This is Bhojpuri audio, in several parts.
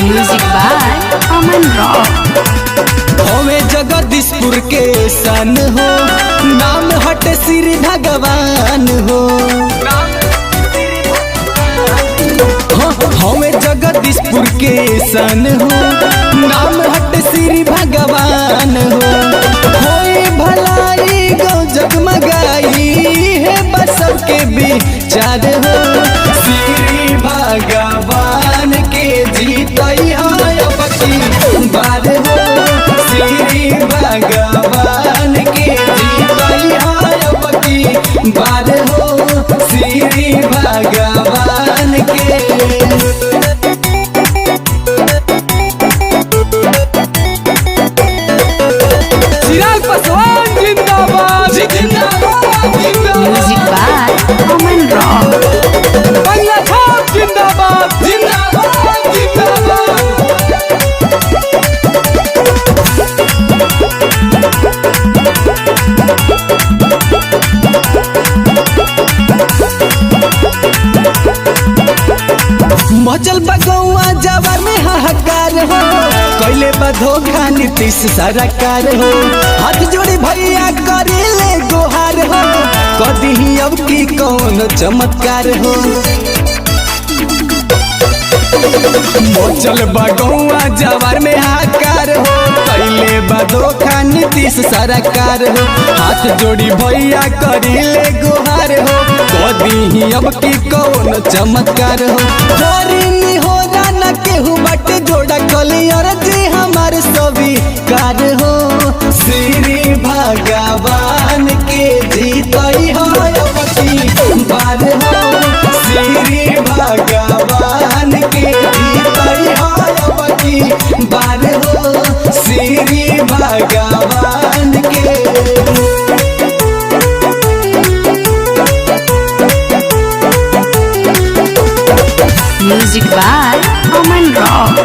Music by Aman rock. होवे जगदीशपुर के सन हो, नाम हट श्री भगवान हो। होवे जगदीशपुर के सन हो, नाम हट श्री भगवान हो। होए भलाई गौ जगमगाई है बस सबके विचार हो। श्री भगवान के जीतई है बकी बार हो। श्री भगवान के जीतई है बकी बार हो। श्री भगवान के चिराग पासवान जिंदाबाद जिंदाबाद म्यूजिक बाय अमन रॉक। बंगला छाप जिंदाबाद जिंदाबाद जिंदाबाद। मचल बगौआ जवार में हाहाकार हो, कैले बधोखा नीतीश सरकार हो। हाथ जोड़ी भैया करेले गोहार हो, कदी अब की कौन चमत्कार हो। मचल बगौआ जवार में हाहाकार हो, कैले बधोखा नीतीश सरकार हो। हाथ जोड़ी भैया करेले गोहार हो, कदी अब की कौन चमत्कार हो। जोरी हो जाना केहू बट जोड़ा कलियर जी हमारे सभी कार हो। श्री भगवान के जीतई हो बकी बार हो। श्री भगवान के जीतई हो बकी बार हो। श्री भगवान के म्यूजिक बाय अमन रॉक।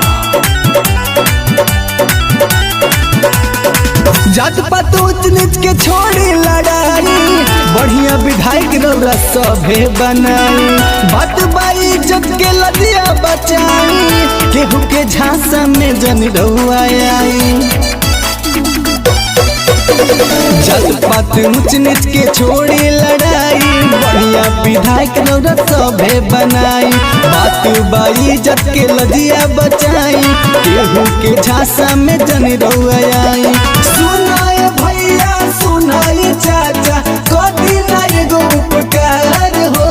जात पात ऊंच नीच के छोड़ी लड़ाई, बढ़िया विधायक रौरा सभे बनाई। बात बाई इज्जत के लदिया बचाई, केहू के झांसा में जन आई। जात पात ऊंच नीच के छोड़ी लड़ाई, बढ़िया विधायक रौरा सभे बनाई। बात बाई इज्जत के लदिया बचाई, केहू के झांसा में जन आई। सुनाए भैया सुनाए चाचा कदी नहीं गो उपकार हो।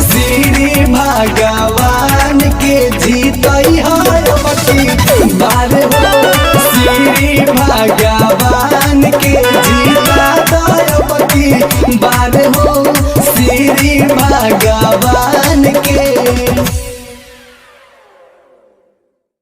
श्री भगवान के जीतई है बकी बार हो। श्री भगवान के जीत